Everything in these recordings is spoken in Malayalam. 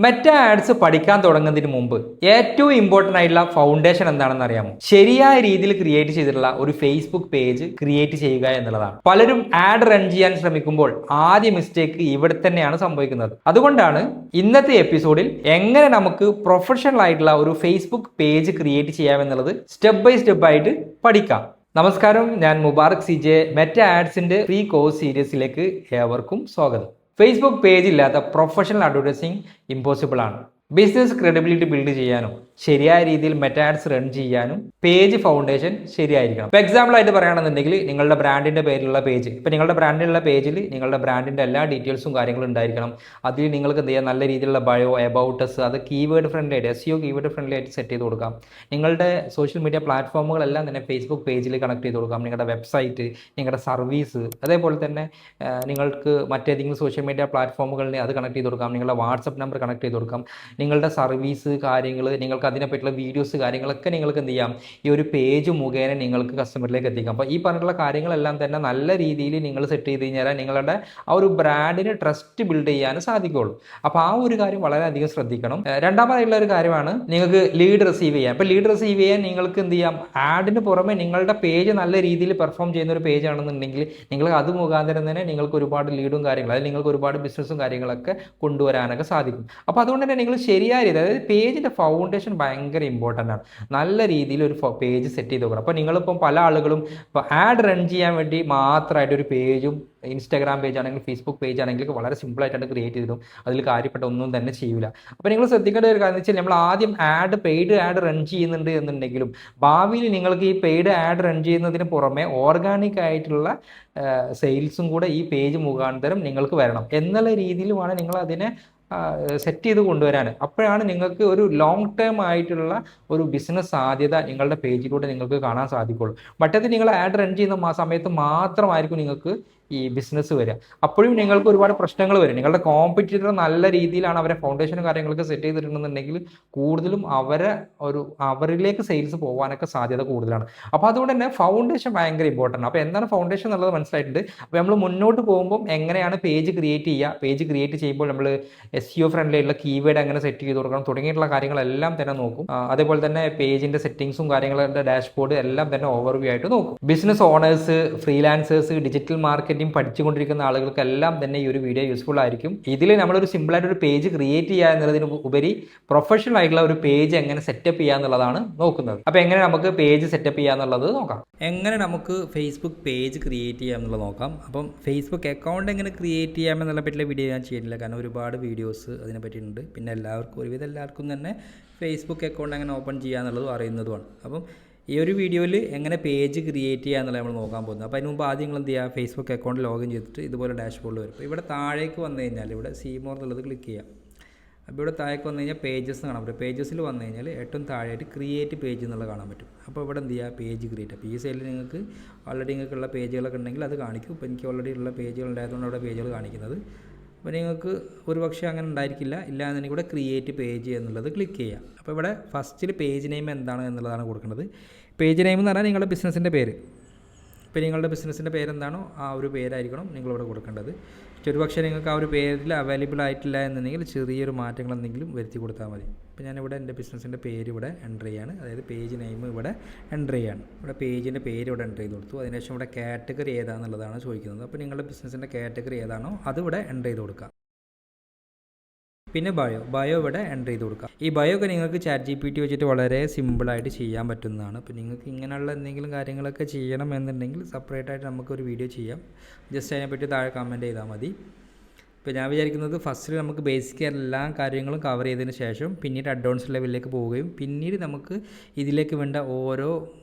മെറ്റ ആഡ്സ് പഠിക്കാൻ തുടങ്ങുന്നതിന് മുമ്പ് ഏറ്റവും ഇമ്പോർട്ടൻ്റ് ആയിട്ടുള്ള ഫൗണ്ടേഷൻ എന്താണെന്ന് അറിയാമോ? ശരിയായ രീതിയിൽ ക്രിയേറ്റ് ചെയ്തിട്ടുള്ള ഒരു ഫേസ്ബുക്ക് പേജ് ക്രിയേറ്റ് ചെയ്യുക എന്നുള്ളതാണ്. പലരും ആഡ് റൺ ചെയ്യാൻ ശ്രമിക്കുമ്പോൾ ആദ്യ മിസ്റ്റേക്ക് ഇവിടെ തന്നെയാണ് സംഭവിക്കുന്നത്. അതുകൊണ്ടാണ് ഇന്നത്തെ എപ്പിസോഡിൽ എങ്ങനെ നമുക്ക് പ്രൊഫഷണൽ ആയിട്ടുള്ള ഒരു ഫേസ്ബുക്ക് പേജ് ക്രിയേറ്റ് ചെയ്യാമെന്നുള്ളത് സ്റ്റെപ്പ് ബൈ സ്റ്റെപ്പ് ആയിട്ട് പഠിക്കാം. നമസ്കാരം, ഞാൻ മുബാറക് CJ. മെറ്റ ആഡ്സിന്റെ ഫ്രീ കോഴ്സ് സീരീസിലേക്ക് ഏവർക്കും സ്വാഗതം. ഫേസ്ബുക്ക് പേജ് ഇല്ലാത്ത പ്രൊഫഷണൽ അഡ്വർടൈസിംഗ് ഇമ്പോസിബിൾ ആണ്. ബിസിനസ് ക്രെഡിബിലിറ്റി ബിൽഡ് ചെയ്യാനും ശരിയായ രീതിയിൽ മെറ്റ ആഡ്സ് റൺ ചെയ്യാനും പേജ് ഫൗണ്ടേഷൻ ശരിയായിരിക്കണം. ഇപ്പോൾ എക്സാമ്പിൾ ആയിട്ട് പറയുകയാണെന്നുണ്ടെങ്കിൽ നിങ്ങളുടെ ബ്രാൻഡിന്റെ പേരിലുള്ള പേജ്, ഇപ്പോൾ നിങ്ങളുടെ ബ്രാൻഡിലുള്ള പേജിൽ നിങ്ങളുടെ ബ്രാൻഡിന്റെ എല്ലാ ഡീറ്റെയിൽസും കാര്യങ്ങളും ഉണ്ടായിരിക്കണം. അതിൽ നിങ്ങൾക്ക് എന്ത് ചെയ്യാം, നല്ല രീതിയിലുള്ള ബയോ, എബൌട്ടസ്, അത് കീവേഡ് ഫ്രണ്ട്ലി ആയിട്ട് SEO കീവേഡ് ഫ്രണ്ട്ലി ആയിട്ട് സെറ്റ് ചെയ്ത് കൊടുക്കാം. നിങ്ങളുടെ സോഷ്യൽ മീഡിയ പ്ലാറ്റ്ഫോമുകളെല്ലാം തന്നെ ഫേസ്ബുക്ക് പേജിൽ കണക്ട് ചെയ്ത് കൊടുക്കാം. നിങ്ങളുടെ വെബ്സൈറ്റ്, നിങ്ങളുടെ സർവീസ്, അതേപോലെ തന്നെ നിങ്ങൾക്ക് മറ്റേതെങ്കിലും സോഷ്യൽ മീഡിയ പ്ലാറ്റ്ഫോമുകളിൽ അത് കണക്ട് ചെയ്ത് കൊടുക്കാം. നിങ്ങളുടെ വാട്സപ്പ് നമ്പർ കണക്ട് ചെയ്ത് കൊടുക്കാം. നിങ്ങളുടെ സർവീസ് കാര്യങ്ങൾ, നിങ്ങൾക്ക് അതിനെപ്പറ്റിയുള്ള വീഡിയോസ് കാര്യങ്ങളൊക്കെ നിങ്ങൾക്ക് എന്ത് ചെയ്യാം, ഈ ഒരു പേജ് മുഖേന നിങ്ങൾക്ക് കസ്റ്റമറിലേക്ക് എത്തിക്കാം. അപ്പോൾ ഈ പറഞ്ഞിട്ടുള്ള കാര്യങ്ങളെല്ലാം തന്നെ നല്ല രീതിയിൽ നിങ്ങൾ സെറ്റ് ചെയ്ത് കഴിഞ്ഞാൽ നിങ്ങളുടെ ആ ഒരു ബ്രാൻഡിന് ട്രസ്റ്റ് ബിൽഡ് ചെയ്യാൻ സാധിക്കുകയുള്ളൂ. അപ്പോൾ ആ ഒരു കാര്യം വളരെയധികം ശ്രദ്ധിക്കണം. രണ്ടാമതായിട്ടുള്ള ഒരു കാര്യമാണ് നിങ്ങൾക്ക് ലീഡ് റിസീവ് ചെയ്യാം. അപ്പോൾ ലീഡ് റിസീവ് ചെയ്യാൻ നിങ്ങൾക്ക് എന്ത് ചെയ്യാം, ആഡിന് പുറമെ നിങ്ങളുടെ പേജ് നല്ല രീതിയിൽ പെർഫോം ചെയ്യുന്ന ഒരു പേജ് ആണെന്നുണ്ടെങ്കിൽ നിങ്ങൾ അത് മുഖാന്തരം തന്നെ നിങ്ങൾക്ക് ഒരുപാട് ലീഡും കാര്യങ്ങളും, അതായത് നിങ്ങൾക്ക് ഒരുപാട് ബിസിനസ്സും കാര്യങ്ങളൊക്കെ കൊണ്ടുവരാനൊക്കെ സാധിക്കും. അപ്പോൾ അതുകൊണ്ട് തന്നെ നിങ്ങൾ ശരിയായ രീതി, അതായത് പേജിൻ്റെ ഫൗണ്ടേഷൻ ഭയങ്കര ഇമ്പോർട്ടൻ്റ് ആണ്. നല്ല രീതിയിൽ ഒരു പേജ് സെറ്റ് ചെയ്ത് നോക്കണം. അപ്പോൾ നിങ്ങളിപ്പം പല ആളുകളും ഇപ്പോൾ ആഡ് റൺ ചെയ്യാൻ വേണ്ടി മാത്രമായിട്ട് ഒരു പേജും, ഇൻസ്റ്റാഗ്രാം പേജ് ആണെങ്കിൽ ഫേസ്ബുക്ക് പേജ് ആണെങ്കിൽ വളരെ സിമ്പിളായിട്ടാണ് ക്രിയേറ്റ് ചെയ്തിടും. അതിൽ കാര്യപ്പെട്ട ഒന്നും തന്നെ ചെയ്യില്ല. അപ്പോൾ നിങ്ങൾ ശ്രദ്ധിക്കേണ്ട ഒരു കാര്യം എന്ന് വെച്ചാൽ, നമ്മൾ ആദ്യം പെയ്ഡ് ആഡ് റൺ ചെയ്യുന്നുണ്ട് എന്നുണ്ടെങ്കിലും ഭാവിയിൽ നിങ്ങൾക്ക് ഈ പെയ്ഡ് ആഡ് റൺ ചെയ്യുന്നതിന് പുറമെ ഓർഗാനിക് ആയിട്ടുള്ള സെയിൽസും കൂടെ ഈ പേജ് മുഖാന്തരം നിങ്ങൾക്ക് വരണം എന്നുള്ള രീതിയിലുമാണ് നിങ്ങൾ അതിനെ സെറ്റ് ചെയ്ത് കൊണ്ടുവരാൻ. അപ്പോഴാണ് നിങ്ങൾക്ക് ഒരു ലോങ് ടേം ആയിട്ടുള്ള ഒരു ബിസിനസ് സാധ്യത നിങ്ങളുടെ പേജിലൂടെ നിങ്ങൾക്ക് കാണാൻ സാധിക്കുള്ളൂ. മറ്റേത് നിങ്ങൾ ആഡ് റൺ ചെയ്യുന്ന സമയത്ത് മാത്രമായിരിക്കും നിങ്ങൾക്ക് ഈ ബിസിനസ് വരിക. അപ്പോഴും നിങ്ങൾക്ക് ഒരുപാട് പ്രശ്നങ്ങൾ വരും. നിങ്ങളുടെ കോമ്പറ്റീറ്റർ നല്ല രീതിയിലാണ് അവരെ ഫൗണ്ടേഷനും കാര്യങ്ങളൊക്കെ സെറ്റ് ചെയ്തിട്ടുണ്ടെന്നുണ്ടെങ്കിൽ കൂടുതലും അവരിലേക്ക് സെയിൽസ് പോകാനൊക്കെ സാധ്യത കൂടുതലാണ്. അപ്പോൾ അതുകൊണ്ട് തന്നെ ഫൗണ്ടേഷൻ ഭയങ്കര ഇമ്പോർട്ടൻ്റ്. അപ്പോൾ എന്താണ് ഫൗണ്ടേഷൻ എന്നുള്ളത് മനസ്സിലായിട്ടുണ്ട്. അപ്പോൾ നമ്മൾ മുന്നോട്ട് പോകുമ്പോൾ എങ്ങനെയാണ് പേജ് ക്രിയേറ്റ് ചെയ്യുക, പേജ് ക്രിയേറ്റ് ചെയ്യുമ്പോൾ നമ്മൾ SEO ഫ്രണ്ട്ലി ആയിട്ടുള്ള കീവേഡ് എങ്ങനെ സെറ്റ് ചെയ്ത് കൊടുക്കണം തുടങ്ങിയിട്ടുള്ള കാര്യങ്ങളെല്ലാം തന്നെ നോക്കും. അതേപോലെ തന്നെ പേജിന്റെ സെറ്റിംഗ്സും കാര്യങ്ങളുടെ ഡാഷ്ബോർഡ് എല്ലാം തന്നെ ഓവർവ്യൂ ആയിട്ട് നോക്കും. Business owners, freelancers, digital marketing പഠിച്ചുകൊണ്ടിരിക്കുന്ന ആളുകൾക്കെല്ലാം തന്നെ ഈ ഒരു വീഡിയോ യൂസ്ഫുൾ ആയിരിക്കും. ഇതിൽ നമ്മളൊരു സിമ്പിളായിട്ട് ഒരു പേജ് ക്രിയേറ്റ് ചെയ്യുക എന്നുള്ളതിന് ഉപരി പ്രൊഫഷണൽ ആയിട്ടുള്ള ഒരു പേജ് എങ്ങനെ സെറ്റപ്പ് ചെയ്യുക എന്നുള്ളതാണ് നോക്കുന്നത്. അപ്പോൾ എങ്ങനെ നമുക്ക് പേജ് സെറ്റപ്പ് ചെയ്യുക എന്നുള്ളത് നോക്കാം. എങ്ങനെ നമുക്ക് ഫേസ്ബുക്ക് പേജ് ക്രിയേറ്റ് ചെയ്യാം എന്നുള്ളത് നോക്കാം. അപ്പം ഫേസ്ബുക്ക് അക്കൗണ്ട് എങ്ങനെ ക്രിയേറ്റ് ചെയ്യാമെന്നുള്ള പറ്റിയുള്ള വീഡിയോ ഞാൻ ചെയ്യുന്നില്ല, കാരണം ഒരുപാട് വീഡിയോസ് അതിനെ പറ്റിയിട്ടുണ്ട്. പിന്നെ ഒരുവിധം എല്ലാവർക്കും തന്നെ ഫേസ്ബുക്ക് അക്കൗണ്ട് എങ്ങനെ ഓപ്പൺ ചെയ്യുക എന്നുള്ളതും അറിയുന്നതുമാണ്. അപ്പം ഈ ഒരു വീഡിയോയിൽ എങ്ങനെ പേജ് ക്രിയേറ്റ് ചെയ്യുക എന്നുള്ളത് നമ്മൾ നോക്കാൻ പോകുന്നത്. അപ്പോൾ അതിന് മുമ്പ് ആദ്യം നിങ്ങൾ എന്ത് ചെയ്യുക, ഫേസ്ബുക്ക് അക്കൗണ്ട് ലോഗിൻ ചെയ്തിട്ട് ഇതുപോലെ ഡാഷ്ബോർഡിൽ വരും. അപ്പോൾ ഇവിടെ താഴേക്ക് വന്നു കഴിഞ്ഞാൽ ഇവിടെ സീമോർ എന്നുള്ളത് ക്ലിക്ക് ചെയ്യാം. അപ്പോൾ ഇവിടെ താഴേക്ക് വന്നു കഴിഞ്ഞാൽ പേജസ് കാണാൻ പറ്റും. പേജസിൽ വന്നു കഴിഞ്ഞാൽ ഏറ്റവും താഴെയായിട്ട് ക്രിയേറ്റ് പേജ് എന്നുള്ളത് കാണാൻ പറ്റും. അപ്പോൾ ഇവിടെ എന്ത് ചെയ്യുക, പേജ് ക്രിയേറ്റ്. അപ്പോൾ ഈ സൈഡിൽ നിങ്ങൾക്ക് ഓൾറെഡി നിങ്ങൾക്കുള്ള പേജുകളൊക്കെ ഉണ്ടെങ്കിൽ അത് കാണിക്കും. ഇപ്പോൾ എനിക്ക് ഓൾറെഡി ഉള്ള പേജുകൾ ഉണ്ടായതുകൊണ്ട് അവിടെ പേജുകൾ കാണിക്കുന്നത്. അപ്പോൾ നിങ്ങൾക്ക് ഒരു പക്ഷേ അങ്ങനെ ഉണ്ടായിരിക്കില്ല. ഇല്ലാന്നുണ്ടെങ്കിൽ ഇവിടെ ക്രിയേറ്റ് പേജ് എന്നുള്ളത് ക്ലിക്ക് ചെയ്യാം. അപ്പോൾ ഇവിടെ ഫസ്റ്റിൽ പേജ് നെയിം എന്താണ് എന്നുള്ളതാണ് കൊടുക്കുന്നത്. പേജ് നെയിം എന്ന് പറഞ്ഞാൽ നിങ്ങളുടെ ബിസിനസ്സിൻ്റെ പേര്. ഇപ്പോൾ നിങ്ങളുടെ ബിസിനസ്സിൻ്റെ പേരെന്താണോ ആ ഒരു പേരായിരിക്കണം നിങ്ങളിവിടെ കൊടുക്കേണ്ടത്. ഒരു പക്ഷേ നിങ്ങൾക്ക് ആ ഒരു പേരിൽ അവൈലബിൾ ആയിട്ടില്ല എന്നുണ്ടെങ്കിൽ ചെറിയൊരു മാറ്റങ്ങൾ എന്തെങ്കിലും വരുത്തി കൊടുത്താൽ മതി. ഇപ്പോൾ ഞാനിവിടെ എൻ്റെ ബിസിനസ്സിൻ്റെ പേര് ഇവിടെ എൻ്റർ ചെയ്യാണ്, അതായത് പേജ് നെയിം ഇവിടെ എൻ്റർ ചെയ്യാണ്. ഇവിടെ പേജിൻ്റെ പേര് ഇവിടെ എൻ്റർ ചെയ്ത് കൊടുത്തു. അതിനുശേഷം ഇവിടെ കാറ്റഗറി ഏതാണെന്നുള്ളതാണ് ചോദിക്കുന്നത്. അപ്പോൾ നിങ്ങളുടെ ബിസിനസ്സിൻ്റെ കാറ്റഗറി ഏതാണോ അത് ഇവിടെ എൻ്റർ ചെയ്ത് കൊടുക്കുക. പിന്നെ ബയോ ഇവിടെ എൻ്റർ ചെയ്ത് കൊടുക്കാം. ഈ ബയോ ഒക്കെ നിങ്ങൾക്ക് ChatGPT വെച്ചിട്ട് വളരെ സിമ്പിളായിട്ട് ചെയ്യാൻ പറ്റുന്നതാണ്. അപ്പോൾ നിങ്ങൾക്ക് ഇങ്ങനെയുള്ള എന്തെങ്കിലും കാര്യങ്ങളൊക്കെ ചെയ്യണം എന്നുണ്ടെങ്കിൽ സെപ്പറേറ്റ് ആയിട്ട് നമുക്കൊരു വീഡിയോ ചെയ്യാം. ജസ്റ്റ് അതിനെപ്പറ്റി താഴെ കമൻറ്റ് ചെയ്താൽ മതി. ഇപ്പോൾ ഞാൻ വിചാരിക്കുന്നത് ഫസ്റ്റിൽ നമുക്ക് ബേസിക് എല്ലാ കാര്യങ്ങളും കവർ ചെയ്തതിന് ശേഷം പിന്നീട് അഡ്വാൻസ് ലെവലിലേക്ക് പോവുകയും പിന്നീട് നമുക്ക് ഇതിലേക്ക് വേണ്ട ഓരോ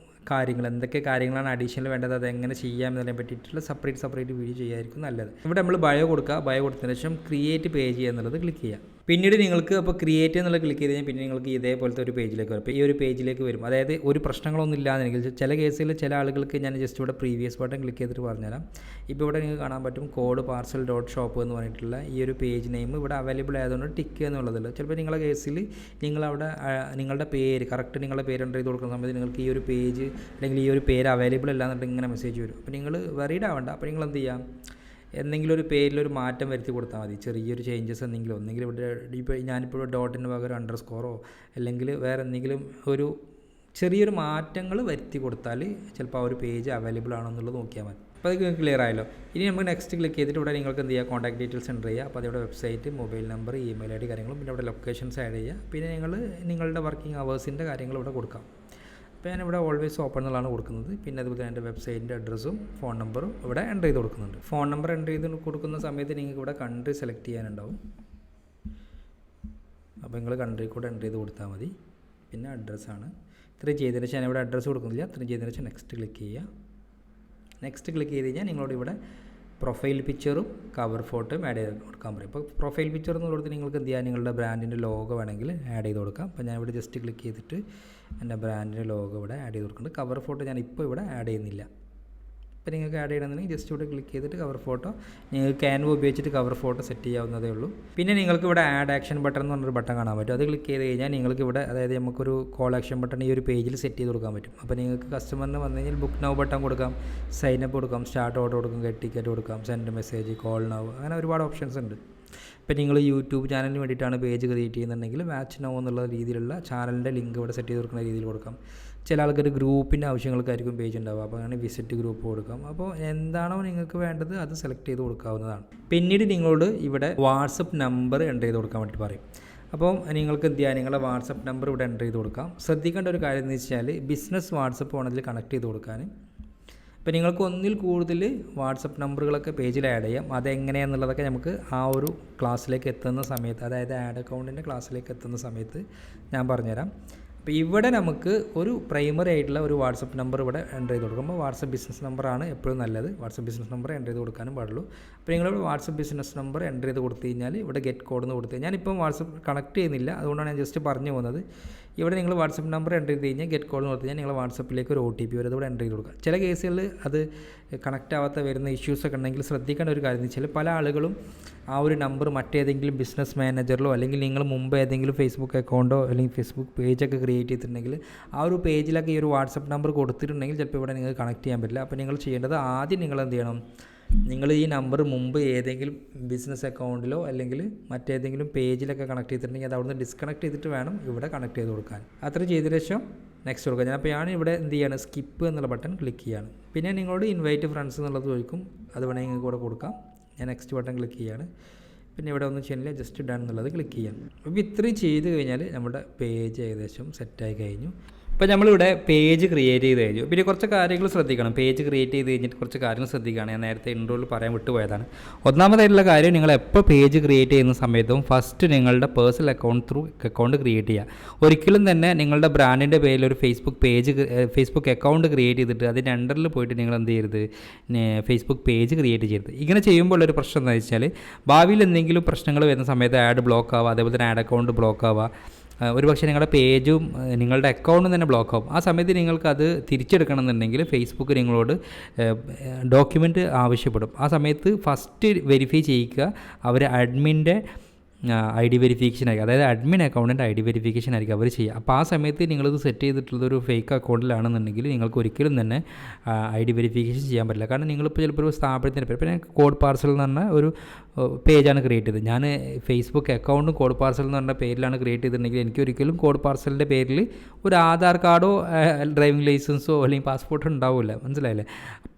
കാര്യങ്ങൾ, എന്തൊക്കെ കാര്യങ്ങളാണ് അഡീഷണൽ വേണ്ടത്, അതെങ്ങനെ ചെയ്യാം എന്നതിനെ പറ്റിയിട്ടുള്ള സെപ്പറേറ്റ് വീഡിയോ ചെയ്യായിരിക്കും നല്ലത്. ഇവിടെ നമ്മൾ ബയോ കൊടുക്കുക. ബയോ കൊടുത്തതിന് ശേഷം ക്രിയേറ്റ് പേജ് എന്നുള്ളത് ക്ലിക്ക് ചെയ്യുക. പിന്നീട് നിങ്ങൾക്ക് അപ്പോൾ ക്രിയേറ്റ് എന്നുള്ള ക്ലിക്ക് ചെയ്ത് കഴിഞ്ഞാൽ പിന്നെ നിങ്ങൾക്ക് ഇതേപോലത്തെ ഒരു പേജിലേക്ക് വരും. അപ്പോൾ ഈ ഒരു പേജിലേക്ക് വരും. അതായത് ഒരു പ്രശ്നങ്ങളൊന്നും ഇല്ലാന്നെങ്കിൽ ചില കേസിൽ ചില ആളുകൾക്ക് ഞാൻ ജസ്റ്റ് ഇവിടെ പ്രീവിയസ് ബട്ടൺ ക്ലിക്ക് ചെയ്തിട്ട് പറഞ്ഞുതരാം. ഇപ്പോൾ ഇവിടെ നിങ്ങൾക്ക് കാണാൻ പറ്റും കോഡ് പാർസൽ .shop എന്ന് പറഞ്ഞിട്ടുള്ള ഈ ഒരു പേജ് നെയിം ഇവിടെ അവൈലബിൾ ആയതുകൊണ്ട് ടിക്ക് എന്നുള്ളതില്ല. ചിലപ്പോൾ നിങ്ങളുടെ കേസിൽ നിങ്ങളവിടെ നിങ്ങളുടെ പേര് കറക്റ്റ് നിങ്ങളുടെ പേര് എൻ്റർ ചെയ്ത് കൊടുക്കുന്ന സമയത്ത് നിങ്ങൾക്ക് ഈ ഒരു പേജ് അല്ലെങ്കിൽ ഈ ഒരു പേര് അവൈലബിൾ അല്ല എന്നുണ്ടെങ്കിൽ ഇങ്ങനെ മെസ്സേജ് വരും. അപ്പോൾ നിങ്ങൾ വെറീഡ് ആവേണ്ട. അപ്പോൾ നിങ്ങൾ എന്ത് ചെയ്യാം, എന്തെങ്കിലും ഒരു പേരിലൊരു മാറ്റം വരുത്തി കൊടുത്താൽ മതി. ചെറിയൊരു ചേഞ്ചസ് എന്തെങ്കിലും, ഒന്നെങ്കിൽ ഇവിടെ ഇപ്പോൾ ഞാനിപ്പോൾ ഡോട്ടിന് പകരം അണ്ടർസ്കോറോ അല്ലെങ്കിൽ വേറെ എന്തെങ്കിലും ഒരു ചെറിയൊരു മാറ്റങ്ങൾ വരുത്തി കൊടുത്താൽ ചിലപ്പോൾ ആ ഒരു പേജ് അവൈലബിൾ ആണെന്നുള്ളത് നോക്കിയാൽ മതി. അപ്പോൾ അത് ക്ലിയർ ആയല്ലോ. ഇനി നമുക്ക് നെക്സ്റ്റ് ക്ലിക്ക് ചെയ്തിട്ട് ഇവിടെ നിങ്ങൾക്ക് എന്ത് ചെയ്യുക, കോൺടാക്ട് ഡീറ്റെയിൽസ് എൻ്റർ ചെയ്യുക. അപ്പോൾ അതിവിടെ website, mobile number, email I D കാര്യങ്ങളും, പിന്നെ ഇവിടെ ലൊക്കേഷൻസ് ആഡ് ചെയ്യുക. പിന്നെ നിങ്ങളുടെ വർക്കിംഗ് അവേഴ്സിൻ്റെ കാര്യങ്ങൾ ഇവിടെ കൊടുക്കാം. അപ്പോൾ ഞാനിവിടെ ഓൾവേസ് ഓപ്പൺ എന്നുള്ളതാണ് കൊടുക്കുന്നത്. പിന്നെ അതുപോലെ എൻ്റെ വെബ്സൈറ്റിൻ്റെ അഡ്രസ്സും ഫോൺ നമ്പറും ഇവിടെ എൻ്റർ ചെയ്ത് കൊടുക്കുന്നുണ്ട്. ഫോൺ നമ്പർ എൻ്റർ ചെയ്ത് കൊടുക്കുന്ന സമയത്ത് നിങ്ങൾക്ക് ഇവിടെ കൺട്രി സെലക്ട് ചെയ്യാനുണ്ടാവും. അപ്പോൾ നിങ്ങൾ കൺട്രി കൂടെ എൻ്റർ ചെയ്ത് കൊടുത്താൽ മതി. പിന്നെ അഡ്രസ്സാണ് ഇത്രയും ചെയ്തതിന് ശേഷം ഞാനിവിടെ അഡ്രസ്സ് കൊടുക്കുന്നില്ല. ഇത്രയും ചെയ്തതിന് ശേഷം നെക്സ്റ്റ് ക്ലിക്ക് ചെയ്യുക. നെക്സ്റ്റ് ക്ലിക്ക് ചെയ്ത് കഴിഞ്ഞാൽ നിങ്ങളോട് ഇവിടെ പ്രൊഫൈൽ പിക്ചറും കവർ ഫോട്ടോയും ആഡ് ചെയ്ത് കൊടുക്കാൻ പറയും. ഇപ്പോൾ പ്രൊഫൈൽ പിക്ചർ എന്ന് കൊടുത്ത് നിങ്ങൾക്ക് എന്ത് ചെയ്യാം, നിങ്ങളുടെ ബ്രാൻഡിൻ്റെ ലോഗോ വേണമെങ്കിൽ ആഡ് ചെയ്ത് കൊടുക്കാം. അപ്പോൾ ഞാൻ ഇവിടെ ജസ്റ്റ് ക്ലിക്ക് ചെയ്തിട്ട് എൻ്റെ ബ്രാൻഡിൻ്റെ ലോഗോ ഇവിടെ ആഡ് ചെയ്ത് കൊടുക്കുന്നുണ്ട്. കവർ ഫോട്ടോ ഞാൻ ഇപ്പോൾ ഇവിടെ ആഡ് ചെയ്യുന്നില്ല. അപ്പോൾ നിങ്ങൾക്ക് ആഡ് ചെയ്യണമെന്നുണ്ടെങ്കിൽ ജസ്റ്റ് ഇവിടെ ക്ലിക്ക് ചെയ്തിട്ട് കവർ ഫോട്ടോ, നിങ്ങൾക്ക് ക്യാൻവ ഉപയോഗിച്ചിട്ട് കവർ ഫോട്ടോ സെറ്റ് ചെയ്യാവുന്നതേ ഉള്ളൂ. പിന്നെ നിങ്ങൾക്ക് ഇവിടെ ആഡ് ആക്ഷൻ ബട്ടൺ എന്ന് പറഞ്ഞൊരു ബട്ടൺ കാണാൻ പറ്റും. അത് ക്ലിക്ക് ചെയ്ത് കഴിഞ്ഞാൽ നിങ്ങൾക്ക് ഇവിടെ, അതായത് നമുക്കൊരു കോൾ ആക്ഷൻ ബട്ടൺ ഈ ഒരു പേജിൽ സെറ്റ് ചെയ്ത് കൊടുക്കാൻ പറ്റും. അപ്പോൾ നിങ്ങൾക്ക് കസ്റ്റമറിന് വന്നു കഴിഞ്ഞാൽ ബുക്ക് നൗ ബട്ടൺ കൊടുക്കാം, സൈൻ അപ്പ് കൊടുക്കാം, സ്റ്റാർട്ട് ഓർഡർ കൊടുക്കാം, ഗെറ്റ് ടിക്കറ്റ് കൊടുക്കാം, സെൻഡ് മെസ്സേജ്, കോൾ നൗ, അങ്ങനെ ഒരുപാട് ഓപ്ഷൻസ് ഉണ്ട്. ഇപ്പോൾ നിങ്ങൾ യൂട്യൂബ് ചാനലിന് വേണ്ടിയിട്ടാണ് പേജ് ക്രിയേറ്റ് ചെയ്യുന്നുണ്ടെങ്കിൽ വാച്ച് നൗ എന്നുള്ള രീതിയിലുള്ള ചാനലിൻ്റെ ലിങ്ക് ഇവിടെ സെറ്റ് ചെയ്ത് കൊടുക്കുന്ന രീതിയിൽ കൊടുക്കാം. ചില ആൾക്കാർ ഗ്രൂപ്പിൻ്റെ ആവശ്യങ്ങൾക്കായിരിക്കും പേജ് ഉണ്ടാവുക, അപ്പോൾ അങ്ങനെ വിസിറ്റ് ഗ്രൂപ്പ് കൊടുക്കാം. അപ്പോൾ എന്താണോ നിങ്ങൾക്ക് വേണ്ടത് അത് സെലക്ട് ചെയ്ത് കൊടുക്കാവുന്നതാണ്. പിന്നീട് നിങ്ങളോട് ഇവിടെ വാട്സപ്പ് നമ്പർ എൻ്റർ ചെയ്ത് കൊടുക്കാൻ വേണ്ടി പറയും. അപ്പോൾ നിങ്ങൾക്ക് എന്ത് ചെയ്യാം, നിങ്ങളുടെ വാട്സപ്പ് നമ്പർ ഇവിടെ എൻ്റർ ചെയ്ത് കൊടുക്കാം. ശ്രദ്ധിക്കേണ്ട ഒരു കാര്യം എന്ന് വെച്ചാൽ ബിസിനസ് വാട്സപ്പ് ആണ് അതിൽ കണക്ട് ചെയ്ത് കൊടുക്കാൻ. ഇപ്പോൾ നിങ്ങൾക്ക് ഒന്നിൽ കൂടുതൽ വാട്സപ്പ് നമ്പറുകളൊക്കെ പേജിൽ ആഡ് ചെയ്യാം. അതെങ്ങനെയാണെന്നുള്ളതൊക്കെ നമുക്ക് ആ ഒരു ക്ലാസ്സിലേക്ക് എത്തുന്ന സമയത്ത്, അതായത് ആഡ് അക്കൗണ്ടിൻ്റെ ക്ലാസ്സിലേക്ക് എത്തുന്ന സമയത്ത് ഞാൻ പറഞ്ഞുതരാം. അപ്പോൾ ഇവിടെ നമുക്ക് ഒരു പ്രൈമറി ആയിട്ടുള്ള ഒരു വാട്സപ്പ് നമ്പർ ഇവിടെ എൻ്റർ ചെയ്ത് കൊടുക്കുമ്പോൾ വാട്സപ്പ് ബിസിനസ് നമ്പറാണ് എപ്പോഴും നല്ലത്. വാട്സപ്പ് ബിസിനസ് നമ്പർ എൻ്റർ ചെയ്ത് കൊടുക്കാനും പാടുള്ളൂ. അപ്പോൾ നിങ്ങളിവിടെ വാട്സപ്പ് ബിസിനസ് നമ്പർ എൻ്റർ ചെയ്ത് കൊടുത്തു കഴിഞ്ഞാൽ ഇവിടെ ഗെറ്റ് കോഡ് എന്ന് കൊടുത്ത്, ഞാനിപ്പം വാട്സപ്പ് കണക്ട് ചെയ്യുന്നില്ല, അതുകൊണ്ടാണ് ഞാൻ ജസ്റ്റ് പറഞ്ഞു പോകുന്നത്. ഇവിടെ നിങ്ങൾ വാട്സപ്പ് നമ്പർ എൻ്റർ ചെയ്ത് കഴിഞ്ഞാൽ ഗെറ്റ് കോഡ് എന്ന് കൊടുത്തു കഴിഞ്ഞാൽ നിങ്ങൾ വാട്സപ്പിലേക്ക് ഒരു OTP വരും, അതുകൂടെ എൻ്റർ ചെയ്ത് കൊടുക്കുക. ചില കേസുകളിൽ അത് കണക്റ്റ് ആവാത്ത വരുന്ന ഇഷ്യൂസൊക്കെ ഉണ്ടെങ്കിൽ ശ്രദ്ധിക്കേണ്ട ഒരു കാര്യം എന്ന് വെച്ചാൽ പല ആളുകളും ആ ഒരു നമ്പർ മറ്റേതെങ്കിലും ബിസിനസ് മാനേജറിലോ അല്ലെങ്കിൽ നിങ്ങൾ മുമ്പ് ഏതെങ്കിലും ഫേസ്ബുക്ക് അക്കൗണ്ടോ അല്ലെങ്കിൽ ഫേസ്ബുക്ക് പേജൊക്കെ ക്രിയേറ്റ് ചെയ്തിട്ടുണ്ടെങ്കിൽ ആ ഒരു പേജിലൊക്കെ ഈ ഒരു വാട്സപ്പ് നമ്പർ കൊടുത്തിട്ടുണ്ടെങ്കിൽ ചിലപ്പോൾ ഇവിടെ നിങ്ങൾക്ക് കണക്ട് ചെയ്യാൻ പറ്റില്ല. അപ്പോൾ നിങ്ങൾ ചെയ്യേണ്ടത് ആദ്യം നിങ്ങൾ എന്ത് ചെയ്യണം, നിങ്ങൾ ഈ നമ്പർ മുമ്പ് ഏതെങ്കിലും ബിസിനസ് അക്കൗണ്ടിലോ അല്ലെങ്കിൽ മറ്റേതെങ്കിലും പേജിലൊക്കെ കണക്ട് ചെയ്തിട്ടുണ്ടെങ്കിൽ അത് അവിടുന്ന് ഡിസ്കണക്ട് ചെയ്തിട്ട് വേണം ഇവിടെ കണക്ട് ചെയ്ത് കൊടുക്കാൻ. അത്ര ചെയ്തതിന് ശേഷം നെക്സ്റ്റ് കൊടുക്കുക. അപ്പോൾ ഞാൻ ഇവിടെ എന്ത് ചെയ്യാണ്, സ്കിപ്പ് എന്നുള്ള ബട്ടൺ ക്ലിക്ക് ചെയ്യാണ്. പിന്നെ നിങ്ങളോട് ഇൻവൈറ്റ് ഫ്രണ്ട്സ് എന്നുള്ളത് ചോദിക്കും, അത് വേണമെങ്കിൽ നിങ്ങൾക്ക് കൂടെ കൊടുക്കാം. ഞാൻ നെക്സ്റ്റ് ബട്ടൺ ക്ലിക്ക് ചെയ്യാണ്. പിന്നെ ഇവിടെ ഒന്നും ചെയ്യുന്നില്ല, ജസ്റ്റ് ഡൺ എന്നുള്ളത് ക്ലിക്ക് ചെയ്യാം. അപ്പോൾ ഇത്രയും ചെയ്ത് കഴിഞ്ഞാൽ നമ്മുടെ പേജ് ഏകദേശം സെറ്റായി കഴിഞ്ഞു. ഇപ്പോൾ നമ്മളിവിടെ പേജ് ക്രിയേറ്റ് ചെയ്ത് കഴിഞ്ഞു. പിന്നെ കുറച്ച് കാര്യങ്ങൾ ശ്രദ്ധിക്കണം. പേജ് ക്രിയേറ്റ് ചെയ്ത് കഴിഞ്ഞിട്ട് കുറച്ച് കാര്യങ്ങൾ ശ്രദ്ധിക്കുകയാണ്. ഞാൻ നേരത്തെ ഇൻട്രോയിൽ പറയാൻ വിട്ടുപോയതാണ്. ഒന്നാമതായിട്ടുള്ള കാര്യം, നിങ്ങൾ എപ്പോൾ പേജ് ക്രിയേറ്റ് ചെയ്യുന്ന സമയത്തും ഫസ്റ്റ് നിങ്ങളുടെ പേഴ്സണൽ അക്കൗണ്ട് ക്രിയേറ്റ് ചെയ്യുക. ഒരിക്കലും തന്നെ നിങ്ങളുടെ ബ്രാൻഡിൻ്റെ പേരിൽ ഒരു ഫേസ്ബുക്ക് അക്കൗണ്ട് ക്രിയേറ്റ് ചെയ്തിട്ട് അതിൻ്റെ അണ്ടറിൽ പോയിട്ട് നിങ്ങൾ എന്ത് ചെയ്യരുത്, ഫേസ്ബുക്ക് പേജ് ക്രിയേറ്റ് ചെയ്യരുത്. ഇങ്ങനെ ചെയ്യുമ്പോൾ ഒരു പ്രശ്നം എന്താ വെച്ചാൽ ഭാവിയിൽ എന്തെങ്കിലും പ്രശ്നങ്ങൾ വരുന്ന സമയത്ത് ആഡ് ബ്ലോക്ക് ആവുക, അതേപോലെ തന്നെ ആഡ് അക്കൗണ്ട് ബ്ലോക്ക് ആവുക, ഒരുപക്ഷെ നിങ്ങളുടെ പേജും നിങ്ങളുടെ അക്കൗണ്ടും തന്നെ ബ്ലോക്ക് ആവും. ആ സമയത്ത് നിങ്ങൾക്കത് തിരിച്ചെടുക്കണം എന്നുണ്ടെങ്കിൽ ഫേസ്ബുക്ക് നിങ്ങളോട് ഡോക്യുമെൻറ്റ് ആവശ്യപ്പെടും. ആ സമയത്ത് ഫസ്റ്റ് വെരിഫൈ ചെയ്യിക്കുക അവർ അഡ്മിൻ്റെ ID വെരിഫിക്കേഷൻ ആയിരിക്കും, അതായത് അഡ്മിൻ അക്കൗണ്ടിൻ്റെ ID വെരിഫിക്കേഷൻ ആയിരിക്കും അവർ ചെയ്യുക. അപ്പോൾ ആ സമയത്ത് നിങ്ങളിത് സെറ്റ് ചെയ്തിട്ടുള്ളതൊരു ഫേക്ക് അക്കൗണ്ടിലാണെന്നുണ്ടെങ്കിൽ നിങ്ങൾക്ക് ഒരിക്കലും തന്നെ ID വെരിഫിക്കേഷൻ ചെയ്യാൻ പറ്റില്ല. കാരണം നിങ്ങളിപ്പോൾ ചിലപ്പോൾ ഒരു സ്ഥാപനത്തിൻ്റെ പേര്, ഇപ്പോൾ ഞാൻ കോഡ് പാർസൽ എന്ന് പറഞ്ഞ ഒരു പേജാണ് ക്രിയേറ്റ് ചെയ്തത്. ഞാൻ ഫേസ്ബുക്ക് അക്കൗണ്ടും കോഡ് പാർസൽ എന്ന് പറഞ്ഞ പേരിലാണ് ക്രിയേറ്റ് ചെയ്തിട്ടുണ്ടെങ്കിൽ എനിക്ക് ഒരിക്കലും കോഡ് പാർസലിൻ്റെ പേരിൽ ഒരു ആധാർ കാർഡോ ഡ്രൈവിംഗ് ലൈസൻസോ അല്ലെങ്കിൽ പാസ്പോർട്ടോ ഉണ്ടാവില്ല. മനസ്സിലായില്ലേ?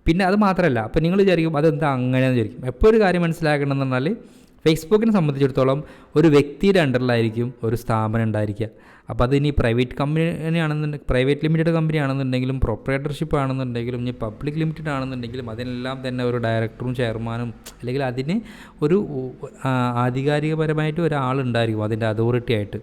പിന്നെ അത് മാത്രമല്ല, അപ്പോൾ നിങ്ങൾ വിചാരിക്കും അതെന്താ അങ്ങനെയെന്ന് വിചാരിക്കും. എപ്പോൾ ഒരു കാര്യം മനസ്സിലാക്കണം എന്ന് പറഞ്ഞാൽ ഫേസ്ബുക്കിനെ സംബന്ധിച്ചിടത്തോളം ഒരു വ്യക്തിയുടെ അണ്ടറിലായിരിക്കും ഒരു സ്ഥാപനം ഉണ്ടായിരിക്കുക. അപ്പോൾ അതിനി പ്രൈവറ്റ് കമ്പനി ആണെന്നുണ്ടെങ്കിൽ, പ്രൈവറ്റ് ലിമിറ്റഡ് കമ്പനി ആണെന്നുണ്ടെങ്കിലും, പ്രൊപ്പറേറ്റർഷിപ്പ് ആണെന്നുണ്ടെങ്കിലും, ഇനി പബ്ലിക് ലിമിറ്റഡ് ആണെന്നുണ്ടെങ്കിലും അതിനെല്ലാം തന്നെ ഒരു ഡയറക്ടറും ചെയർമാനും അല്ലെങ്കിൽ അതിന് ഒരു ആധികാരികപരമായിട്ട് ഒരാളുണ്ടായിരിക്കും അതിൻ്റെ അതോറിറ്റി ആയിട്ട്.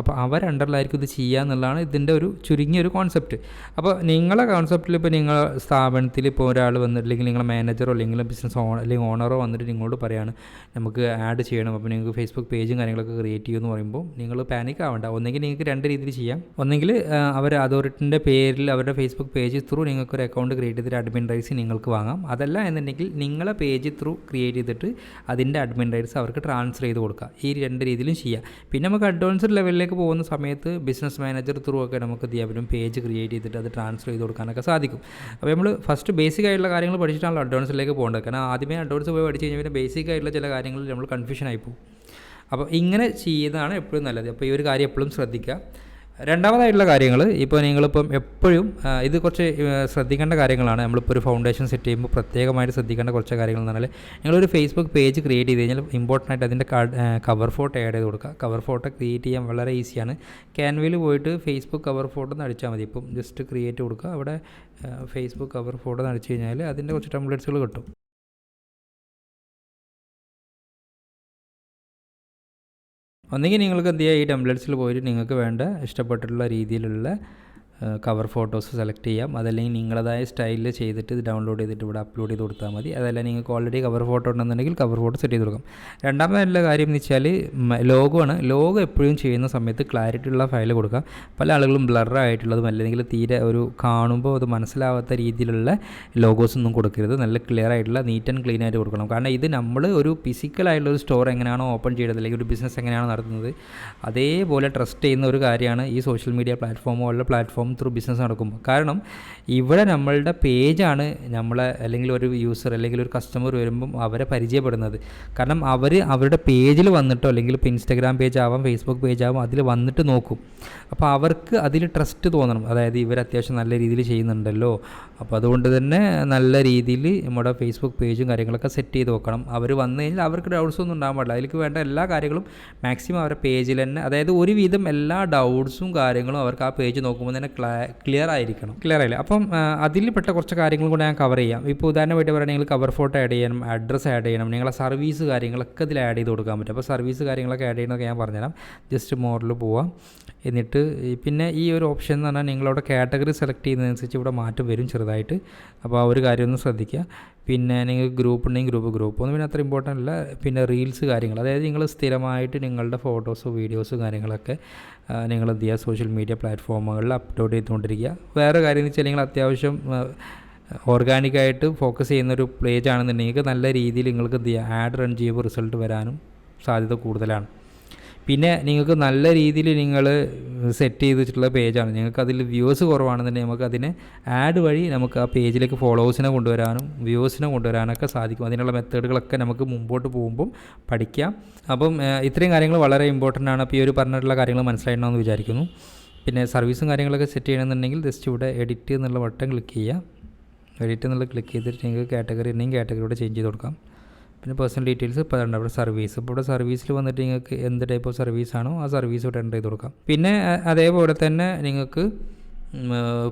അപ്പോൾ അവർ അണ്ടറിലായിരിക്കും ഇത് ചെയ്യുക എന്നുള്ളതാണ് ഇതിൻ്റെ ഒരു ചുരുങ്ങിയൊരു കോൺസെപ്റ്റ്. അപ്പോൾ നിങ്ങളെ കോൺസെപ്റ്റിൽ ഇപ്പോൾ നിങ്ങൾ സ്ഥാപനത്തിൽ ഇപ്പോൾ ഒരാൾ വന്നിട്ട് അല്ലെങ്കിൽ നിങ്ങളെ മാനേജറോ അല്ലെങ്കിൽ ബിസിനസ് അല്ലെങ്കിൽ ഓണറോ വന്നിട്ട് നിങ്ങളോട് പറയുകയാണ് നമുക്ക് ആഡ് ചെയ്യണം, അപ്പോൾ നിങ്ങൾക്ക് ഫേസ്ബുക്ക് പേജും കാര്യങ്ങളൊക്കെ ക്രിയേറ്റ് ചെയ്യുമെന്ന് പറയുമ്പോൾ നിങ്ങൾ പാനിക് ആവേണ്ട. ഒന്നെങ്കിൽ നിങ്ങൾക്ക് രണ്ട് രീതിയിൽ ചെയ്യാം. ഒന്നെങ്കിൽ അവർ അതോറിറ്റിൻ്റെ പേരിൽ അവരുടെ ഫേസ്ബുക്ക് പേജ് ത്രൂ നിങ്ങൾക്കൊരു അക്കൗണ്ട് ക്രിയേറ്റ് ചെയ്തിട്ട് അഡ്മിൻ റൈറ്റ്സ് നിങ്ങൾക്ക് വാങ്ങാം. അതല്ല എന്നുണ്ടെങ്കിൽ നിങ്ങളെ പേജ് ത്രൂ ക്രിയേറ്റ് ചെയ്തിട്ട് അതിൻ്റെ അഡ്മിൻ റൈറ്റ്സ് അവർക്ക് ട്രാൻസ്ഫർ ചെയ്ത് കൊടുക്കുക. ഈ രണ്ട് രീതിയിലും ചെയ്യാം. പിന്നെ നമുക്ക് അഡ്വാൻസ്ഡ് ലെവലിലേക്ക് പേജിലേക്ക് പോകുന്ന സമയത്ത് ബിസിനസ് മാനേജർ ത്രൂ ഒക്കെ നമുക്ക് എന്ത് ചെയ്യാൻ പറ്റും, പേജ് ക്രിയേറ്റ് ചെയ്തിട്ട് അത് ട്രാൻസ്ഫർ ചെയ്ത് കൊടുക്കാനൊക്കെ സാധിക്കും. അപ്പോൾ നമ്മൾ ഫസ്റ്റ് ബേസിക് ആയിട്ടുള്ള കാര്യങ്ങൾ പഠിച്ചിട്ടാണല്ലോ അഡ്വാൻസിലേക്ക് പോകേണ്ടത്. കാരണം ആദ്യമേ അഡ്വാൻസ് പോയി പഠിച്ച് കഴിഞ്ഞാൽ പിന്നെ ബേസിക് ആയിട്ടുള്ള ചില കാര്യങ്ങളിൽ നമ്മൾ കൺഫ്യൂഷൻ ആയി പോകും. അപ്പോൾ ഇങ്ങനെ ചെയ്യുന്നതാണ് എപ്പോഴും നല്ലത്. അപ്പോൾ ഈ ഒരു കാര്യം എപ്പോഴും ശ്രദ്ധിക്കുക. രണ്ടാമതായിട്ടുള്ള കാര്യങ്ങൾ, ഇപ്പോൾ നിങ്ങളിപ്പം എപ്പോഴും ഇത് കുറച്ച് ശ്രദ്ധിക്കേണ്ട കാര്യങ്ങളാണ്. നമ്മളിപ്പോൾ ഒരു ഫൗണ്ടേഷൻ സെറ്റ് ചെയ്യുമ്പോൾ പ്രത്യേകമായിട്ട് ശ്രദ്ധിക്കേണ്ട കുറച്ച് കാര്യങ്ങൾ എന്ന് പറഞ്ഞാൽ, നിങ്ങളൊരു ഫേസ്ബുക്ക് പേജ് ക്രിയേറ്റ് ചെയ്ത് കഴിഞ്ഞാൽ ഇമ്പോർട്ടൻ്റ് ആയിട്ട് അതിൻ്റെ കവർ ഫോട്ടോ ആഡ് ചെയ്ത് കൊടുക്കുക. കവർ ഫോട്ടോ ക്രിയേറ്റ് ചെയ്യാൻ വളരെ ഈസിയാണ്. ക്യാൻവയിൽ പോയിട്ട് ഫേസ്ബുക്ക് കവർ ഫോട്ടോ എന്ന് അടിച്ചാൽ മതി. ഇപ്പം ജസ്റ്റ് ക്രിയേറ്റ് കൊടുക്കുക, അവിടെ ഫേസ്ബുക്ക് കവർ ഫോട്ടോ എന്ന് അടിച്ചു കഴിഞ്ഞാൽ അതിൻ്റെ കുറച്ച് ടെംപ്ലേറ്റ്സുകൾ കിട്ടും. ഒന്നെങ്കിൽ നിങ്ങൾക്ക് എന്ത് ചെയ്യുക, ഈ ടെംപ്ലേറ്റ്സിൽ പോയിട്ട് നിങ്ങൾക്ക് വേണ്ട ഇഷ്ടപ്പെട്ടിട്ടുള്ള രീതിയിലുള്ള കവർ ഫോട്ടോസ് സെലക്ട് ചെയ്യാം. അതല്ലെങ്കിൽ നിങ്ങളതായ സ്റ്റൈലിൽ ചെയ്തിട്ട് ഇത് ഡൗൺലോഡ് ചെയ്തിട്ട് ഇവിടെ അപ്ലോഡ് ചെയ്ത് കൊടുത്താൽ മതി. അതല്ല നിങ്ങൾക്ക് ഓൾറെഡി കവർ ഫോട്ടോ ഉണ്ടെന്നുണ്ടെങ്കിൽ കവർ ഫോട്ടോ സെറ്റ് ചെയ്ത് കൊടുക്കാം. രണ്ടാമതായിട്ടുള്ള കാര്യം എന്ന് വെച്ചാൽ ലോഗോ ആണ്. ലോഗോ എപ്പോഴും ചെയ്യുന്ന സമയത്ത് ക്ലാരിറ്റി ഉള്ള ഫയൽ കൊടുക്കാം. പല ആളുകളും ബ്ലറായിട്ടുള്ളതും അല്ലെങ്കിൽ തീരെ ഒരു കാണുമ്പോൾ അത് മനസ്സിലാവാത്ത രീതിയിലുള്ള ലോഗോസ് ഒന്നും കൊടുക്കരുത്. നല്ല ക്ലിയർ ആയിട്ടുള്ള നീറ്റ് ആൻഡ് ക്ലീൻ ആയിട്ട് കൊടുക്കണം. കാരണം ഇത് നമ്മൾ ഒരു ഫിസിക്കലായിട്ടുള്ള ഒരു സ്റ്റോർ എങ്ങനെയാണോ ഓപ്പൺ ചെയ്യുന്നത്, അല്ലെങ്കിൽ ഒരു ബിസിനസ് എങ്ങനെയാണോ നടത്തുന്നത്, അതേപോലെ ട്രസ്റ്റ് ചെയ്യുന്ന ഒരു കാര്യമാണ് ഈ സോഷ്യൽ മീഡിയ പ്ലാറ്റ്ഫോമോ ഉള്ള പ്ലാറ്റ്ഫോം ത്രൂ ബിസിനസ് നടക്കുമ്പോൾ. കാരണം ഇവിടെ നമ്മളുടെ പേജാണ് നമ്മളെ, അല്ലെങ്കിൽ ഒരു യൂസർ അല്ലെങ്കിൽ ഒരു കസ്റ്റമർ വരുമ്പം അവരെ പരിചയപ്പെടുന്നത്. കാരണം അവരുടെ പേജിൽ വന്നിട്ടോ, അല്ലെങ്കിൽ ഇപ്പോൾ ഇൻസ്റ്റാഗ്രാം പേജ് ആവാം, ഫേസ്ബുക്ക് പേജ് ആവാം, അതിൽ വന്നിട്ട് നോക്കും. അപ്പോൾ അവർക്ക് അതിൽ ട്രസ്റ്റ് തോന്നണം. അതായത് ഇവർ അത്യാവശ്യം നല്ല രീതിയിൽ ചെയ്യുന്നുണ്ടല്ലോ, അപ്പോൾ അതുകൊണ്ട് തന്നെ നല്ല രീതിയിൽ നമ്മുടെ ഫേസ്ബുക്ക് പേജും കാര്യങ്ങളൊക്കെ സെറ്റ് ചെയ്ത് വെക്കണം. അവർ വന്നു കഴിഞ്ഞാൽ അവർക്ക് ഡൗട്ട്സ് ഒന്നും ഉണ്ടാകാൻ പാടില്ല. അതിലേക്ക് വേണ്ട എല്ലാ കാര്യങ്ങളും മാക്സിമം അവരുടെ പേജിൽ തന്നെ, അതായത് ഒരുവിധം എല്ലാ ഡൗട്ട്സും കാര്യങ്ങളും അവർക്ക് ആ പേജ് നോക്കുമ്പോൾ തന്നെ ക്ലിയർ ആയിരിക്കണം. ക്ലിയർ ആയില്ല. അപ്പം അതിൽ പെട്ട കുറച്ച് കാര്യങ്ങൾ കൂടെ ഞാൻ കവർ ചെയ്യാം. ഇപ്പോൾ ഉദാഹരണമായിട്ട് പറയുകയാണെങ്കിൽ കവർ ഫോട്ടോ ആഡ് ചെയ്യണം, അഡ്രസ്സ് ആഡ് ചെയ്യണം, നിങ്ങളെ സർവീസ് കാര്യങ്ങളൊക്കെ ഇതിൽ ആഡ് ചെയ്ത് കൊടുക്കാൻ പറ്റും. അപ്പോൾ സർവീസ് കാര്യങ്ങളൊക്കെ ആഡ് ചെയ്യണമെന്നൊക്കെ ഞാൻ പറഞ്ഞുതരാം. ജസ്റ്റ് മോറിൽ പോവാം. എന്നിട്ട് പിന്നെ ഈ ഒരു ഓപ്ഷൻ എന്ന് പറഞ്ഞാൽ നിങ്ങളവിടെ കാറ്റഗറി സെലക്ട് ചെയ്യുന്നതനുസരിച്ച് ഇവിടെ മാറ്റം വരും ചെറുതായിട്ട്. അപ്പോൾ ആ ഒരു കാര്യം ഒന്ന് ശ്രദ്ധിക്കുക. പിന്നെ നിങ്ങൾക്ക് ഗ്രൂപ്പ് ഉണ്ടെങ്കിൽ ഗ്രൂപ്പ് ഒന്നും പിന്നെ അത്ര ഇമ്പോർട്ടൻ്റ് അല്ല. പിന്നെ റീൽസ് കാര്യങ്ങൾ, അതായത് നിങ്ങൾ സ്ഥിരമായിട്ട് നിങ്ങളുടെ ഫോട്ടോസോ വീഡിയോസോ കാര്യങ്ങളൊക്കെ നിങ്ങൾ എന്ത് ചെയ്യുക, സോഷ്യൽ മീഡിയ പ്ലാറ്റ്ഫോമുകളിൽ അപ്ലോഡ് ചെയ്തുകൊണ്ടിരിക്കുക. വേറെ കാര്യം എന്ന് വെച്ചാൽ നിങ്ങൾ അത്യാവശ്യം ഓർഗാനിക്കായിട്ട് ഫോക്കസ് ചെയ്യുന്നൊരു പേജ് ആണെന്നുണ്ടെങ്കിൽ നല്ല രീതിയിൽ നിങ്ങൾക്ക് എന്ത് ചെയ്യുക, ആഡ് റൺ ചെയ്യുമ്പോൾ റിസൾട്ട് വരാനും സാധ്യത കൂടുതലാണ്. പിന്നെ നിങ്ങൾക്ക് നല്ല രീതിയിൽ നിങ്ങൾ സെറ്റ് ചെയ്ത് വെച്ചിട്ടുള്ള പേജാണ്, നിങ്ങൾക്ക് അതിൽ വ്യൂവേഴ്സ് കുറവാണെന്നുണ്ടെങ്കിൽ നമുക്ക് അതിനെ ആഡ് വഴി നമുക്ക് ആ പേജിലേക്ക് ഫോളോവേഴ്സിനെ കൊണ്ടുവരാനും വ്യൂവേഴ്സിനെ കൊണ്ടുവരാനൊക്കെ സാധിക്കും. അതിനുള്ള മെത്തേഡുകളൊക്കെ നമുക്ക് മുമ്പോട്ട് പോകുമ്പം പഠിക്കാം. അപ്പം ഇത്രയും കാര്യങ്ങൾ വളരെ ഇമ്പോർട്ടൻ്റ് ആണ്. അപ്പോൾ ഈ ഒരു പറഞ്ഞിട്ടുള്ള കാര്യങ്ങൾ മനസ്സിലായിട്ടുണ്ടെന്ന് വിചാരിക്കുന്നു. പിന്നെ സർവീസും കാര്യങ്ങളൊക്കെ സെറ്റ് ചെയ്യണമെന്നുണ്ടെങ്കിൽ ജസ്റ്റ് ഇവിടെ എഡിറ്റ് എന്നുള്ള ബട്ടൺ ക്ലിക്ക് ചെയ്യുക. എഡിറ്റ് എന്നുള്ള ക്ലിക്ക് ചെയ്തിട്ട് നിങ്ങൾക്ക് കാറ്റഗറി ഉണ്ടെങ്കിൽ കാറ്റഗറിയോടെ ചേഞ്ച് ചെയ്ത് കൊടുക്കാം. പിന്നെ പേഴ്സണൽ ഡീറ്റെയിൽസ് ഇപ്പോൾ ഉണ്ട് അവിടെ സർവീസ്. ഇപ്പോൾ ഇവിടെ സർവീസിൽ വന്നിട്ട് നിങ്ങൾക്ക് എന്ത് ടൈപ്പ് ഓഫ് സർവീസാണോ ആ സർവീസ് ഇവിടെ എൻ്റർ ചെയ്ത് കൊടുക്കാം. പിന്നെ അതേപോലെ തന്നെ നിങ്ങൾക്ക്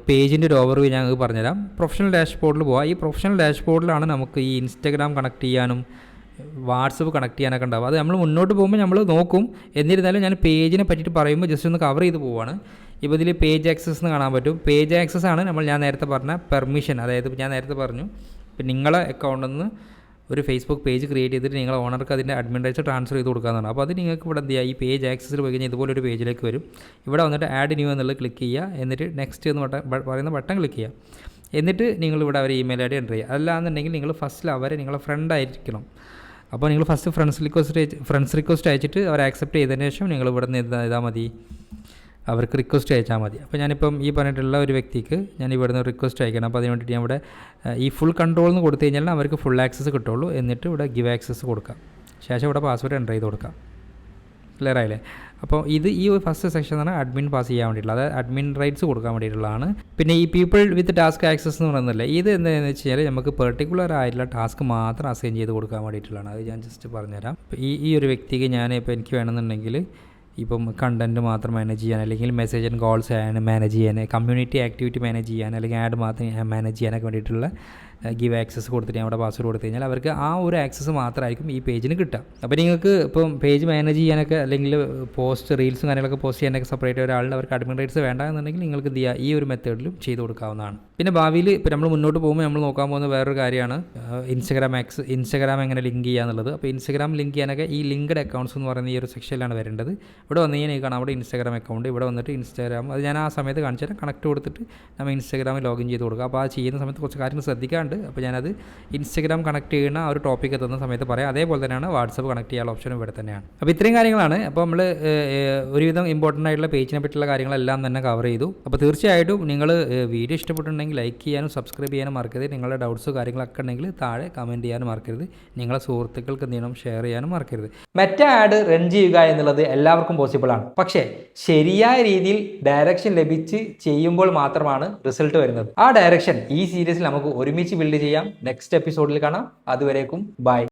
പേജിൻ്റെ ഒരു ഓവർവ്യൂ ഞാൻ നിങ്ങൾക്ക് പറഞ്ഞുതരാം. പ്രൊഫഷണൽ ഡാഷ്ബോർഡിൽ പോകാം. ഈ പ്രൊഫഷണൽ ഡാഷ്ബോർഡിലാണ് നമുക്ക് ഈ ഇൻസ്റ്റാഗ്രാം കണക്ട് ചെയ്യാനും വാട്സപ്പ് കണക്ട് ചെയ്യാനൊക്കെ ഉണ്ടാവും. അത് നമ്മൾ മുന്നോട്ട് പോകുമ്പോൾ നമ്മൾ നോക്കും. എന്നിരുന്നാലും ഞാൻ പേജിനെ പറ്റിയിട്ട് പറയുമ്പോൾ ജസ്റ്റ് ഒന്ന് കവർ ചെയ്ത് പോവാണ്. ഇപ്പോൾ ഇതിൽ പേജ് ആക്സസ് എന്ന് കാണാൻ പറ്റും. പേജ് ആക്സസ് ആണ് ഞാൻ നേരത്തെ പറഞ്ഞ പെർമിഷൻ. അതായത് ഞാൻ നേരത്തെ പറഞ്ഞു, ഇപ്പം നിങ്ങളെ അക്കൗണ്ടിൽ നിന്ന് ഒരു ഫേസ്ബുക്ക് പേജ് ക്രിയേറ്റ് ചെയ്തിട്ട് നിങ്ങൾ ഓണർക്ക് അതിൻ്റെ അഡ്മിൻ റൈറ്റ്സ് ട്രാൻസ്ഫർ ചെയ്ത് കൊടുക്കാമെന്നാണ്. അപ്പോൾ അത് നിങ്ങൾക്ക് ഇവിടെ എന്ത് ചെയ്യുക, ഈ പേജ് ആക്സസിൽ പോയി കഴിഞ്ഞാൽ ഇതുപോലൊരു പേജിലേക്ക് വരും. ഇവിടെ വന്നിട്ട് ആഡ് ന്യൂ എന്നുള്ളത് ക്ലിക്ക് ചെയ്യുക. എന്നിട്ട് നെക്സ്റ്റ് എന്ന് പറയുന്ന ബട്ടൺ ക്ലിക്ക് ചെയ്യുക. എന്നിട്ട് നിങ്ങളിവിടെ അവർ ഇമെയിൽ ഐ ഡി എൻ്റർ ചെയ്യുക. അല്ലാന്നുണ്ടെങ്കിൽ നിങ്ങൾ ഫസ്റ്റിൽ അവരെ നിങ്ങളെ ഫ്രണ്ട് ആയിരിക്കണം. അപ്പോൾ നിങ്ങൾ ഫസ്റ്റ് ഫ്രണ്ട്സ് റിക്വസ്റ്റ് അയച്ചിട്ട് അവർ ആക്സെപ്റ്റ് ചെയ്തതിന് ശേഷം നിങ്ങൾ ഇവിടെ നിന്ന് ചെയ്താൽ മതി, അവർക്ക് റിക്വസ്റ്റ് അയച്ചാൽ മതി. അപ്പോൾ ഞാനിപ്പം ഈ പറഞ്ഞിട്ടുള്ള ഒരു വ്യക്തിക്ക് ഞാൻ ഇവിടെ നിന്ന് റിക്വസ്റ്റ് അയക്കണം. അപ്പോൾ അതിന് വേണ്ടിയിട്ട് ഞാൻ ഇവിടെ ഈ ഫുൾ കൺട്രോൾ എന്ന് കൊടുത്തു കഴിഞ്ഞാൽ അവർക്ക് ഫുൾ ആക്സസ് കിട്ടുള്ളൂ. എന്നിട്ട് ഇവിടെ ഗിവ് ആക്സസ് കൊടുക്കാം. ശേഷം ഇവിടെ പാസ്വേഡ് എൻ്റർ ചെയ്ത് കൊടുക്കാം. ക്ലിയർ ആയില്ലേ? അപ്പോൾ ഈ ഫസ്റ്റ് സെക്ഷൻ എന്ന് പറഞ്ഞാൽ അഡ്മിൻ പാസ് ചെയ്യാൻ വേണ്ടിയിട്ടുള്ള, അതായത് അഡ്മിൻ റൈറ്റ്സ് കൊടുക്കാൻ വേണ്ടിയിട്ടുള്ളതാണ്. പിന്നെ ഈ പീപ്പിൾ വിത്ത് ടാസ്ക് ആക്സസ് എന്ന് പറയുന്നില്ല, ഇത് എന്താണെന്ന് വെച്ച് കഴിഞ്ഞാൽ നമുക്ക് പെർട്ടിക്കുലർ ആയിട്ടുള്ള ടാസ്ക് മാത്രം അസൈൻ ചെയ്ത് കൊടുക്കാൻ വേണ്ടിയിട്ടുള്ളതാണ്. അത് ഞാൻ ജസ്റ്റ് പറഞ്ഞുതരാം. ഈ ഒരു വ്യക്തിക്ക് ഇപ്പോൾ എനിക്ക് വേണമെന്നുണ്ടെങ്കിൽ ഇപ്പം കണ്ടൻറ്റ് മാത്രം മാനേജ് ചെയ്യാൻ, അല്ലെങ്കിൽ മെസ്സേജ് ആൻഡ് കോൾസ് മാനേജ് ചെയ്യാൻ, കമ്മ്യൂണിറ്റി ആക്ടിവിറ്റി മാനേജ് ചെയ്യാൻ, അല്ലെങ്കിൽ ആഡ് മാത്രം മാനേജ് ചെയ്യാനൊക്കെ വേണ്ടിയിട്ടുള്ള ഗിവ് ആക്സസ് കൊടുത്തിട്ട് അവിടെ പാസ്വേഡ് കൊടുത്തു കഴിഞ്ഞാൽ അവർക്ക് ആ ഒരു ആക്സസ് മാത്രമായിരിക്കും ഈ പേജിന് കിട്ടുക. അപ്പോൾ നിങ്ങൾക്ക് ഇപ്പം പേജ് മാനേജ് ചെയ്യാനൊക്കെ, അല്ലെങ്കിൽ പോസ്റ്റ് റീൽസും കാര്യങ്ങളൊക്കെ പോസ്റ്റ് ചെയ്യാനൊക്കെ സെപ്പറേറ്റ് ഒരാളുടെ അവർക്ക് അഡ്മിൻ റൈറ്റ്സ് വേണ്ട എന്നുണ്ടെങ്കിൽ നിങ്ങൾക്ക് എന്ത് ചെയ്യുക, ഈ ഒരു മെത്തേഡിലും ചെയ്ത് കൊടുക്കാവുന്നതാണ്. പിന്നെ ഭാവിയിൽ ഇപ്പോൾ നമ്മൾ മുന്നോട്ട് പോകുമ്പോൾ നമ്മൾ നോക്കാൻ പോകുന്ന വേറൊരു കാര്യമാണ് ഇൻസ്റ്റാഗ്രാം എങ്ങനെ ലിങ്ക് ചെയ്യുക എന്നുള്ളത്. അപ്പോൾ ഇൻസ്റ്റാഗ്രാം ലിങ്ക് ചെയ്യാനൊക്കെ ഈ ലിങ്ക്ഡ് അക്കൗണ്ട്സ് എന്ന് പറയുന്ന ഈ ഒരു സെക്ഷനിലാണ് വരേണ്ടത്. ഇവിടെ വന്നു കഴിഞ്ഞാൽ കാണാം അവിടെ ഇൻസ്റ്റാഗ്രാം അക്കൗണ്ട്, ഇവിടെ വന്നിട്ട് ഇൻസ്റ്റാഗ്രാം, അത് ഞാൻ ആ സമയത്ത് കാണിച്ചു തരാം. കണക്ട് കൊടുത്തിട്ട് നമ്മൾ ഇൻസ്റ്റാഗ്രാമിൽ ലോഗിൻ ചെയ്ത് കൊടുക്കുക. അപ്പോൾ ആ ചെയ്യുന്ന സമയത്ത് കുറച്ച് കാര്യങ്ങൾ ശ്രദ്ധിക്കാണ്ട്. ചെയ്യാനുണ്ട്. അപ്പോൾ ഞാനത് ഇൻസ്റ്റഗ്രാം കണക്ട് ചെയ്യുന്ന ആ ഒരു ടോപ്പിക് എത്തുന്ന സമയത്ത് പറയാം. അതേപോലെ തന്നെയാണ് വാട്സപ്പ് കണക്ട് ചെയ്യാനുള്ള ഓപ്ഷനും ഇവിടെ തന്നെയാണ്. അപ്പോൾ ഇത്രയും കാര്യങ്ങളാണ്. അപ്പോൾ നമ്മൾ ഒരുവിധം ഇമ്പോർട്ടൻ്റ് ആയിട്ടുള്ള പേജിനെ പറ്റിയുള്ള കാര്യങ്ങളെല്ലാം തന്നെ കവർ ചെയ്തു. അപ്പോൾ തീർച്ചയായിട്ടും നിങ്ങൾ വീഡിയോ ഇഷ്ടപ്പെട്ടിട്ടുണ്ടെങ്കിൽ ലൈക്ക് ചെയ്യാനും സബ്സ്ക്രൈബ് ചെയ്യാനും മറക്കരുത്. നിങ്ങളുടെ ഡൗട്ട്സോ കാര്യങ്ങളൊക്കെ ഉണ്ടെങ്കിൽ താഴെ കമൻറ്റ് ചെയ്യാനും മറക്കരുത്. നിങ്ങളെ സുഹൃത്തുക്കൾക്ക് എന്ത് ചെയ്യണം, ഷെയർ ചെയ്യാനും മറക്കരുത്. മെറ്റ ആഡ് റൺ ചെയ്യുക എന്നുള്ളത് എല്ലാവർക്കും പോസിബിൾ ആണ്. പക്ഷേ ശരിയായ രീതിയിൽ ഡയറക്ഷൻ ലഭിച്ച് ചെയ്യുമ്പോൾ മാത്രമാണ് റിസൾട്ട് വരുന്നത്. ആ ഡയറക്ഷൻ ഈ സീരീസിൽ നമുക്ക് ഒരുമിച്ച് ബിൽഡ് ചെയ്യാം. നെക്സ്റ്റ് എപ്പിസോഡിൽ കാണാം. അതുവരേക്കും ബൈ.